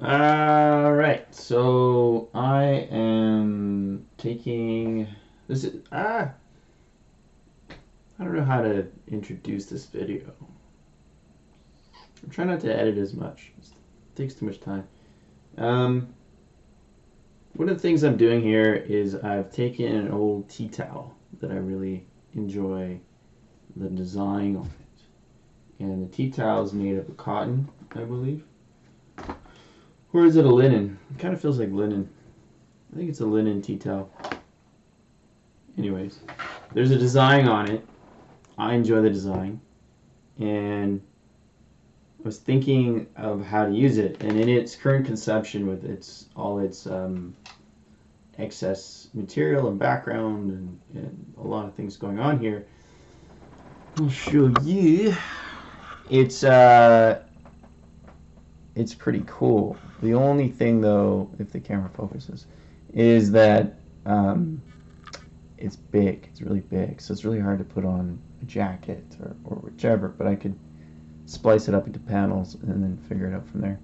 Alright, so I am taking this is I don't know how to introduce this video. I'm trying not to edit as much. It takes too much time. One of the things I'm doing here is I've taken an old tea towel that I really enjoy the design on it. And the tea towel is made of cotton, I believe. Or is it a linen? It kind of feels like linen. I think it's a linen tea towel. Anyways, there's a design on it. I enjoy the design. And I was thinking of how to use it. And in its current conception with all its excess material and background and a lot of things going on here, I'll show you. It's pretty cool. The only thing, though, if the camera focuses, is that it's big. It's really big, so it's really hard to put on a jacket or whichever, but I could splice it up into panels and then figure it out from there.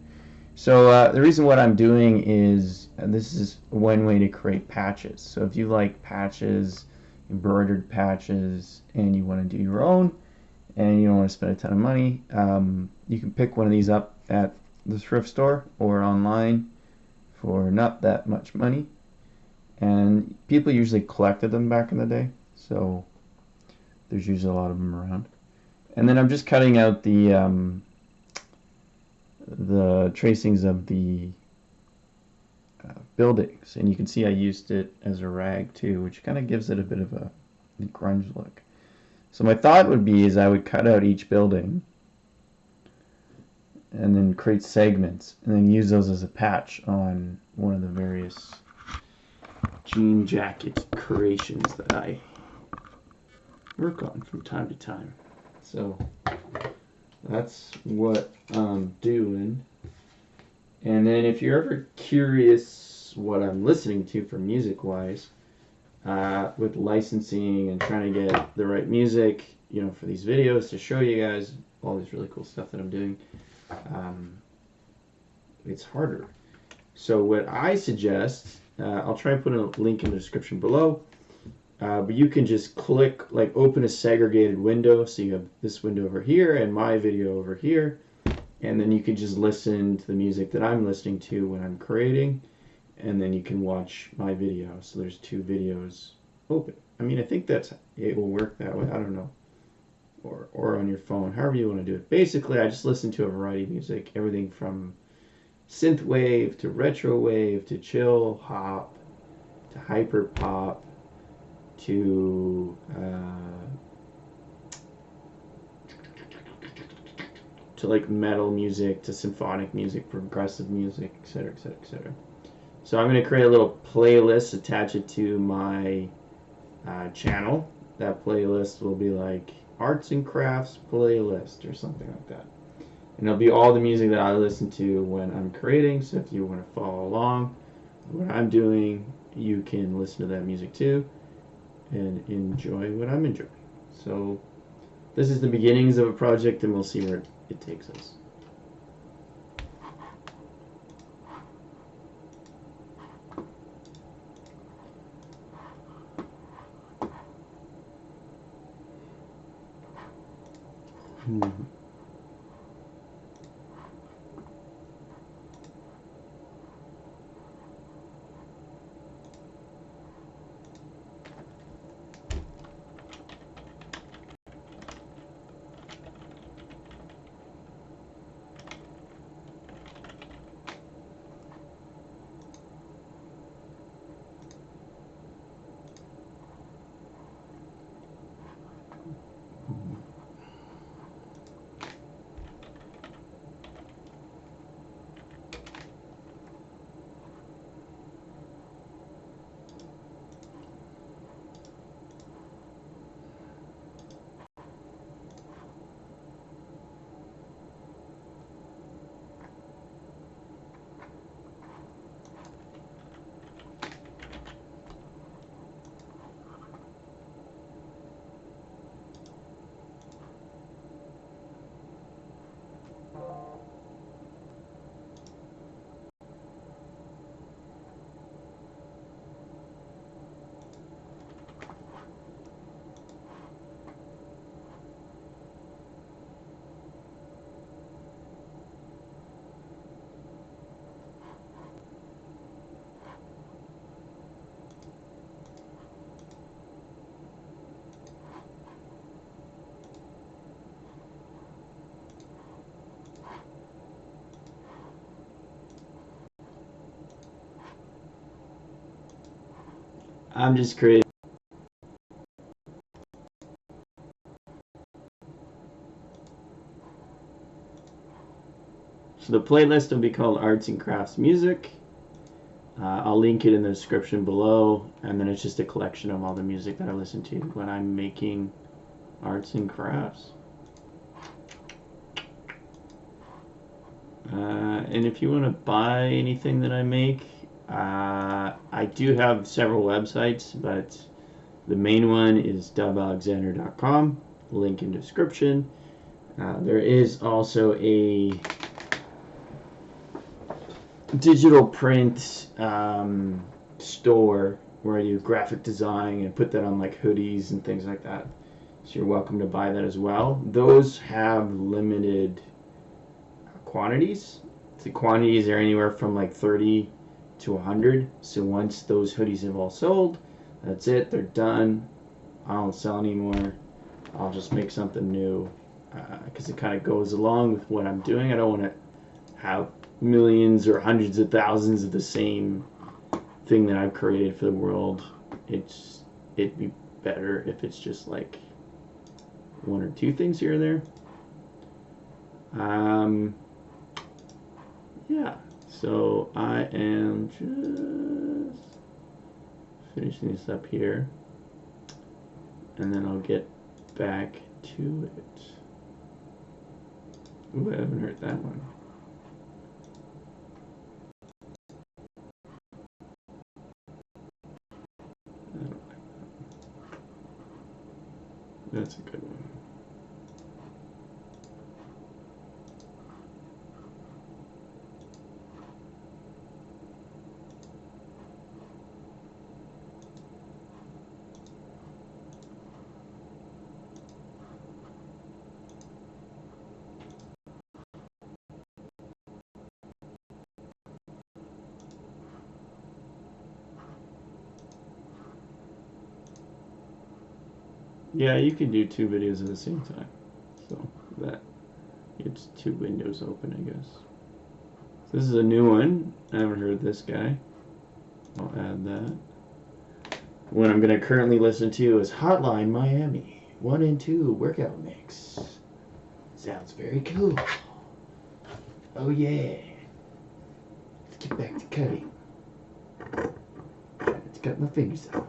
So the reason what I'm doing is, this is one way to create patches. So if you like patches, embroidered patches, and you want to do your own, and you don't want to spend a ton of money, you can pick one of these up at the thrift store or online for not that much money. And people usually collected them back in the day, so there's usually a lot of them around. And then I'm just cutting out the tracings of the buildings, and you can see I used it as a rag too, which kind of gives it a bit of a grunge look. So my thought would be is I would cut out each building and then create segments and then use those as a patch on one of the various jean jacket creations that I work on from time to time. So that's what I'm doing. And then if you're ever curious what I'm listening to for music wise, with licensing and trying to get the right music, you know, for these videos to show you guys all this really cool stuff that I'm doing, it's harder. So what I suggest, I'll try and put a link in the description below, but you can just click, like, open a segregated window, so you have this window over here and my video over here, and then you can just listen to the music that I'm listening to when I'm creating, and then you can watch my video. So there's two videos open. I mean, I think it will work that way. I don't know. Or on your phone, however you want to do it. Basically, I just listen to a variety of music, everything from synth wave to retro wave to chill hop to hyper pop to like metal music to symphonic music, progressive music, etc., etc., etc. So I'm going to create a little playlist, attach it to my channel. That playlist will be like arts and crafts playlist or something like that. And it'll be all the music that I listen to when I'm creating. So if you want to follow along with what I'm doing, you can listen to that music too and enjoy what I'm enjoying. So this is the beginnings of a project, and we'll see where it takes us. I'm just creating. So the playlist will be called Arts and Crafts Music. I'll link it in the description below, and then it's just a collection of all the music that I listen to when I'm making arts and crafts. And if you want to buy anything that I make, I do have several websites, but the main one is dubalexander.com, link in description. There is also a digital print store where I do graphic design and put that on like hoodies and things like that. So you're welcome to buy that as well. Those have limited quantities. The quantities are anywhere from like 30 to 100. So once those hoodies have all sold, that's it. They're done. I don't sell anymore. I'll just make something new because it kind of goes along with what I'm doing. I don't want to have millions or hundreds of thousands of the same thing that I've created for the world. It'd be better if it's just like one or two things here and there. Yeah, so I am just finishing this up here, and then I'll get back to it. Ooh, I haven't heard that one. I don't like that. That's a good one. Yeah, you can do two videos at the same time. So that it's two windows open, I guess. So this is a new one. I haven't heard this guy. I'll add that. One I'm going to currently listen to is Hotline Miami 1 and 2 workout mix. Sounds very cool. Oh yeah. Let's get back to cutting. Let's cut my fingers off.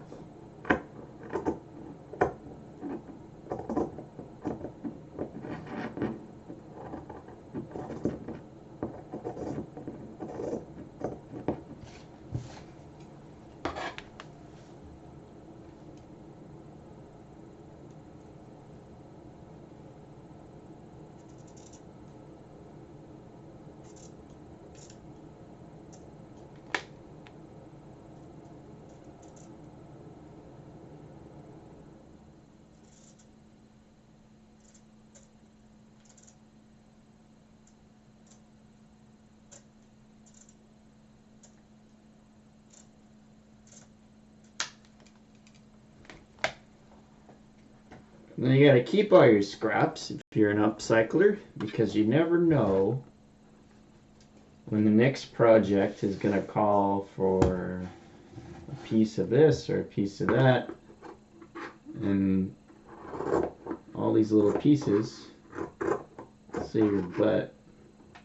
Then you gotta keep all your scraps if you're an upcycler, because you never know when the next project is gonna call for a piece of this or a piece of that, and all these little pieces save your butt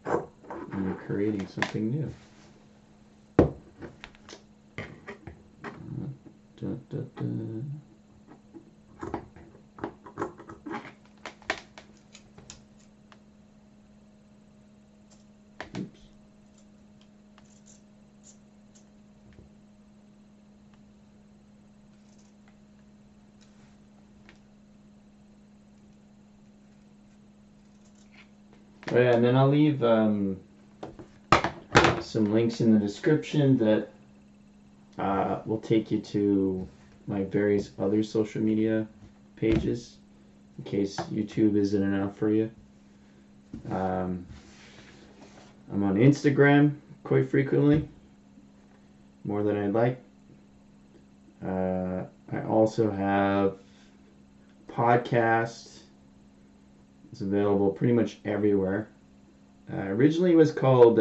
when you're creating something new. Da, da, da. Oops. Oh yeah, and then I'll leave some links in the description that will take you to my various other social media pages in case YouTube isn't enough for you. I'm on Instagram quite frequently, more than I'd like. I also have podcasts. It's available pretty much everywhere. Originally it was called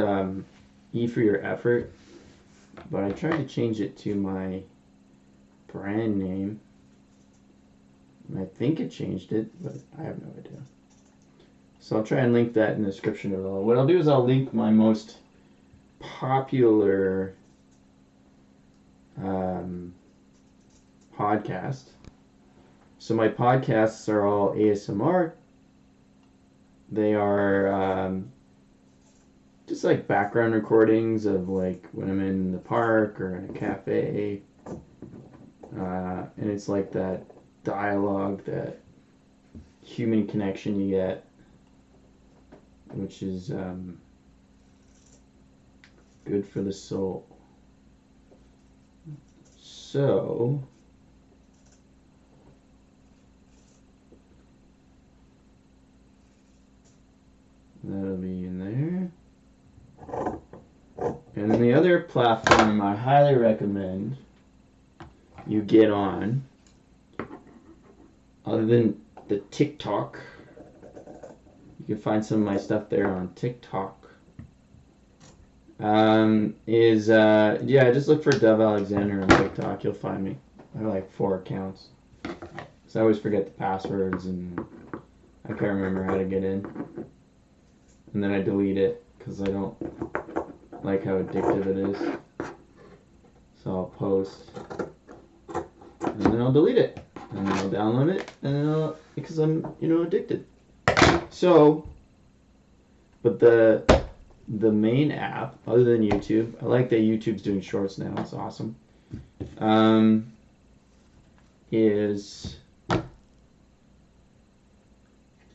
E for Your Effort, but I tried to change it to my brand name. I think it changed it, but I have no idea. So I'll try and link that in the description below. What I'll do is I'll link my most popular podcast. So my podcasts are all ASMR. They are just like background recordings of like when I'm in the park or in a cafe. And it's like that dialogue, that human connection you get, which is good for the soul. So that'll be in there. And then the other platform I highly recommend you get on, other than the TikTok, you can find some of my stuff there on TikTok, just look for Dove Alexander on TikTok. You'll find me. I have like 4 accounts. So I always forget the passwords and I can't remember how to get in. And then I delete it because I don't like how addictive it is. So I'll post and then I'll delete it. And then I'll download it and then because I'm, addicted. So, but the main app, other than YouTube, I like that YouTube's doing shorts now. It's awesome. Is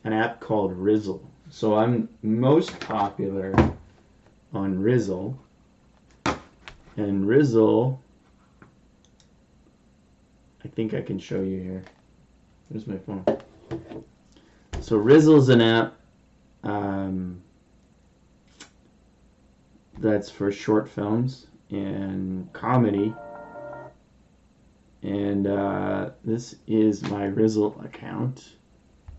an app called Rizzle. So I'm most popular on Rizzle, and Rizzle, I think I can show you here. Where's my phone? So Rizzle's an app that's for short films and comedy. And this is my Rizzle account. I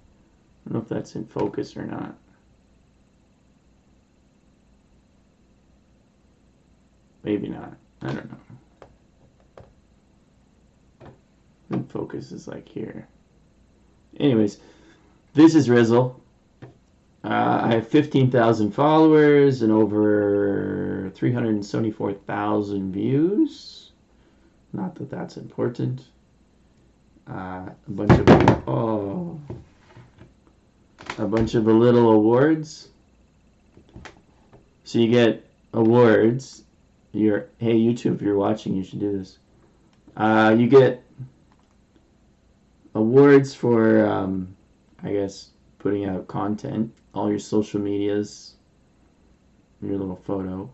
don't know if that's in focus or not. Maybe not. I don't know. I think focus is like here. Anyways, this is Rizzle. I have 15,000 followers and over 374,000 views. Not that that's important. A bunch of little awards. So you get awards. Hey YouTube, if you're watching, you should do this. You get awards for I guess putting out content, all your social medias, your little photo.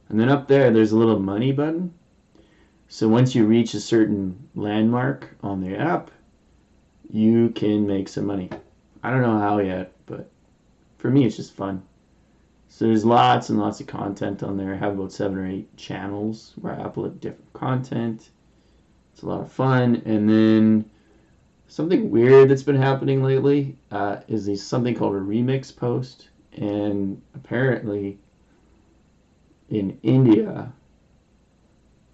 And then up there's a little money button. So once you reach a certain landmark on the app, you can make some money. I don't know how yet, but for me it's just fun. So there's lots and lots of content on there. I have about 7 or 8 channels where I upload different content. It's a lot of fun. And then something weird that's been happening lately is something called a remix post. And apparently in India,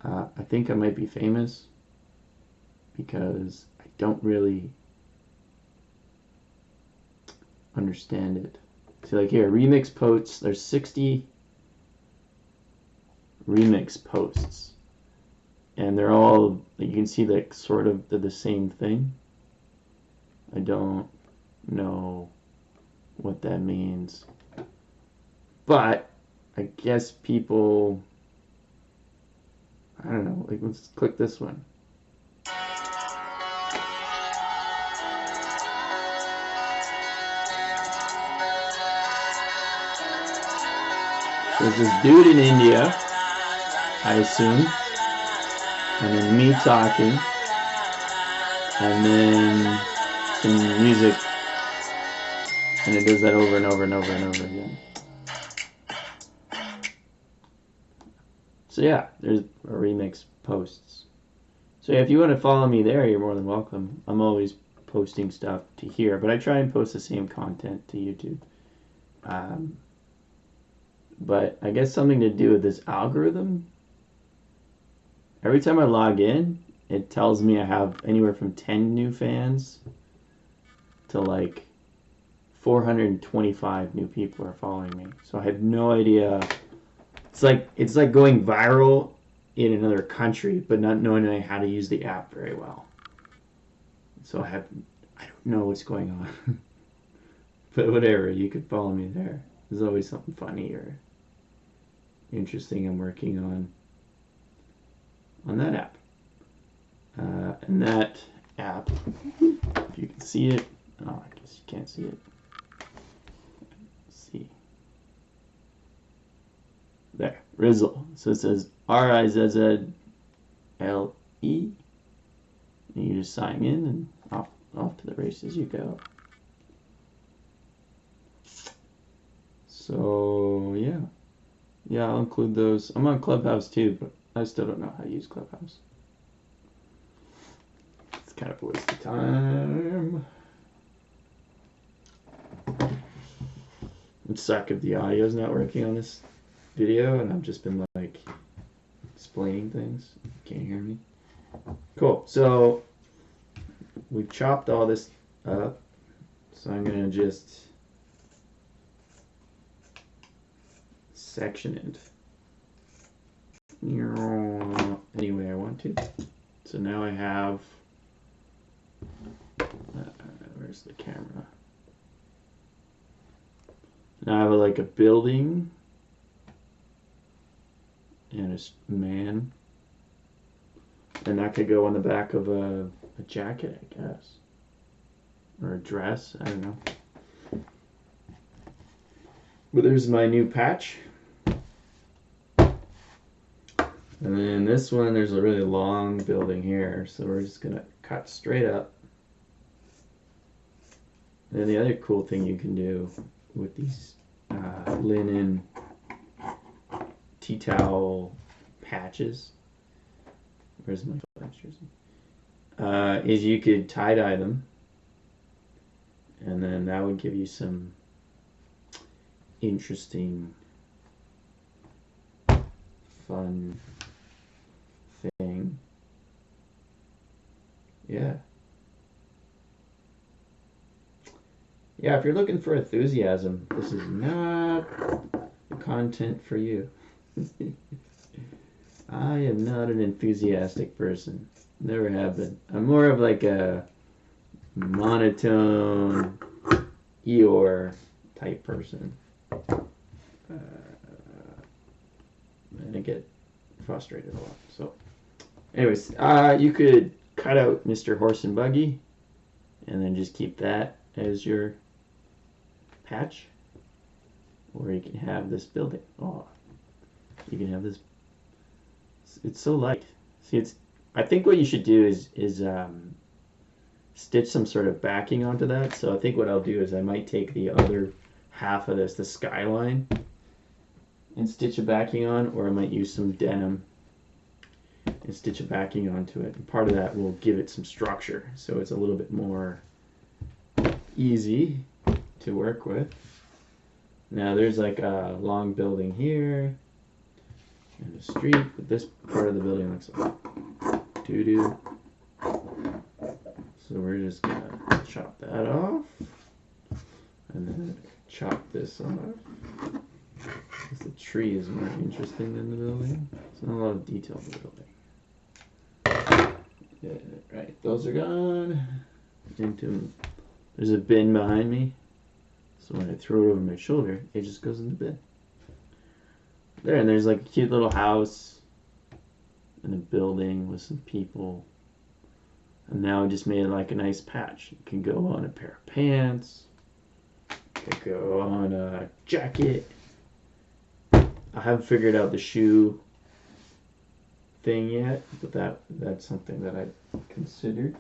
I think I might be famous because I don't really understand it. See, like here, remix posts, there's 60 remix posts. And they're all, you can see like sort of they're the same thing. I don't know what that means. But I guess people, I don't know, like let's click this one. There's this dude in India, I assume, and then me talking, and then some music, and it does that over and over and over and over again. So yeah, there's a remix posts. So yeah, if you want to follow me there, you're more than welcome. I'm always posting stuff to here, but I try and post the same content to YouTube. But I guess something to do with this algorithm. Every time I log in, it tells me I have anywhere from 10 new fans to like 425 new people are following me. So I had no idea. It's like going viral in another country, but not knowing how to use the app very well. So I don't know what's going on. But whatever, you could follow me there. There's always something funny or interesting I'm working on that app. And that app, if you can see it, oh, I guess you can't see it. Let's see. There, Rizzle. So it says RIZZLE. And you just sign in and off to the races you go. So yeah, I'll include those. I'm on Clubhouse too, but I still don't know how to use Clubhouse. It's kind of a waste of time. It'd suck if the audio's not working on this video and I've just been like explaining things. You can't hear me. Cool. So we've chopped all this up. So I'm gonna just section it any way I want to. So now I have where's the camera? Now I have like a building and a man, and that could go on the back of a jacket, I guess, or a dress. I don't know. But there's my new patch. And then this one, there's a really long building here, so we're just gonna cut straight up. And then the other cool thing you can do with these linen tea towel patches, where's my Flash jersey? Is you could tie-dye them, and then that would give you some interesting, fun thing. Yeah, if you're looking for enthusiasm, this is not the content for you. I am not an enthusiastic person. Never have been. I'm more of like a monotone Eeyore type person. And I get frustrated a lot. So anyways, you could cut out Mr. Horse and Buggy and then just keep that as your patch, or you can have this building. Oh, you can have this. It's so light. See, I think what you should do is stitch some sort of backing onto that. So I think what I'll do is I might take the other half of this, the skyline, and stitch a backing on, or I might use some denim and stitch a backing onto it. And part of that will give it some structure, so it's a little bit more easy to work with. Now there's like a long building here and a street, but this part of the building looks like doo-doo. So we're just gonna chop that off and then chop this off. Because the tree is more interesting than the building. There's not a lot of detail in the building. Yeah, right, those are gone. There's a bin behind me, so when I throw it over my shoulder, it just goes in the bin. There, and there's like a cute little house and a building with some people. And now I just made like a nice patch. It can go on a pair of pants. It could go on a jacket. I haven't figured out the shoe thing yet, but that's something that I considered.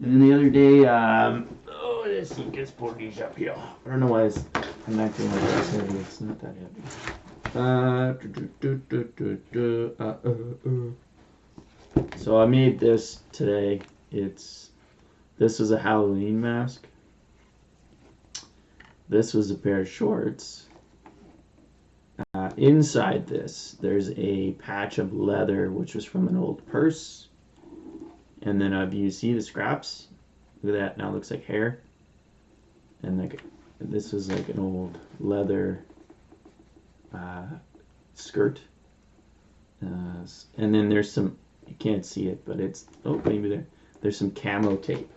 And then the other day, this thing gets bullies up here. I don't know why I'm acting like it's heavy. It's not that heavy. So I made this today. This was a Halloween mask. This was a pair of shorts. Inside this, there's a patch of leather, which was from an old purse. And then you see the scraps? Look at that, now it looks like hair. And like this was like an old leather skirt. And then there's some, you can't see it, but it's, oh, maybe there. There's some camo tape.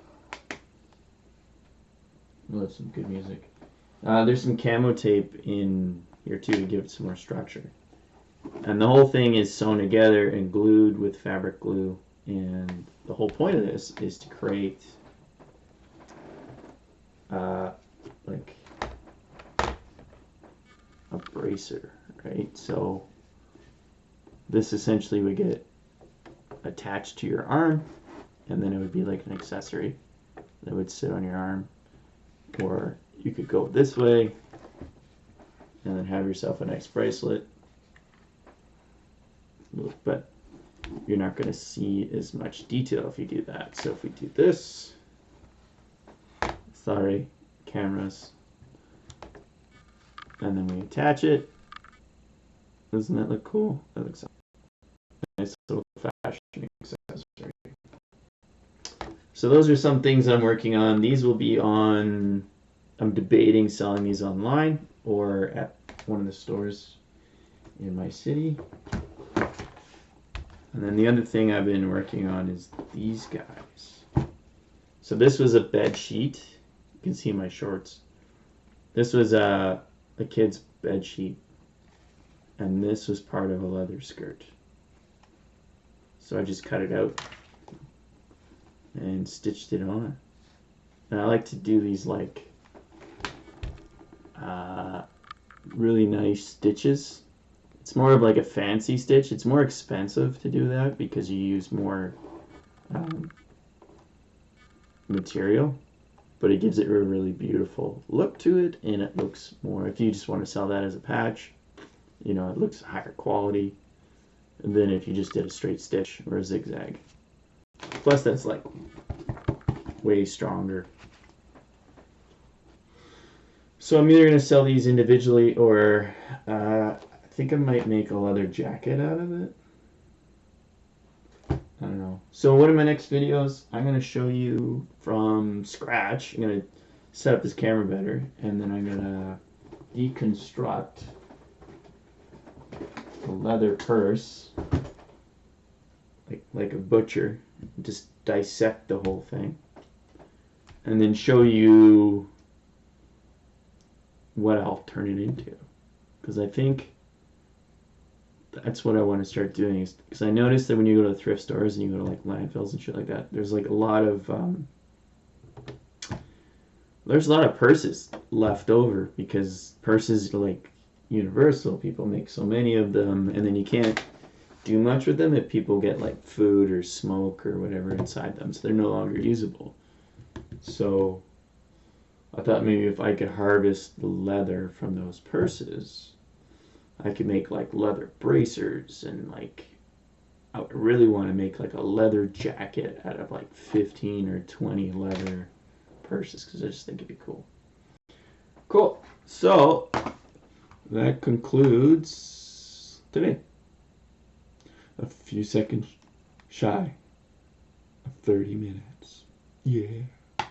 Oh, that's some good music. There's some camo tape in here too to give it some more structure. And the whole thing is sewn together and glued with fabric glue. And the whole point of this is to create like a bracer, right? So this essentially would get attached to your arm, and then it would be like an accessory that would sit on your arm. Or you could go this way and then have yourself a nice bracelet. But you're not going to see as much detail if you do that. So if we do this, sorry, cameras, and then we attach it, doesn't that look cool? That looks like a nice little fashion accessory. So those are some things I'm working on. These will be on, I'm debating selling these online or at one of the stores in my city. And then the other thing I've been working on is these guys. So this was a bed sheet. You can see my shorts. This was a kid's bed sheet. And this was part of a leather skirt. So I just cut it out and stitched it on. And I like to do these like really nice stitches. It's more of like a fancy stitch. It's more expensive to do that because you use more material, but it gives it a really beautiful look to it, and it looks more, if you just want to sell that as a patch, you know, it looks higher quality than if you just did a straight stitch or a zigzag. Plus that's like way stronger. So I'm either going to sell these individually or I think I might make a leather jacket out of it. I don't know. So one of my next videos, I'm going to show you from scratch. I'm going to set up this camera better, and then I'm going to deconstruct a leather purse like a butcher. Just dissect the whole thing. And then show you what I'll turn it into. Because I think that's what I want to start doing, is because I noticed that when you go to thrift stores and you go to like landfills and shit like that, there's like a lot of purses left over, because purses are like universal. People make so many of them, and then you can't do much with them if people get like food or smoke or whatever inside them, so they're no longer usable. So I thought maybe if I could harvest the leather from those purses, I could make like leather bracers, and like I would really want to make like a leather jacket out of like 15 or 20 leather purses, because I just think it'd be cool. Cool. So that concludes today. A few seconds shy of 30 minutes. Yeah.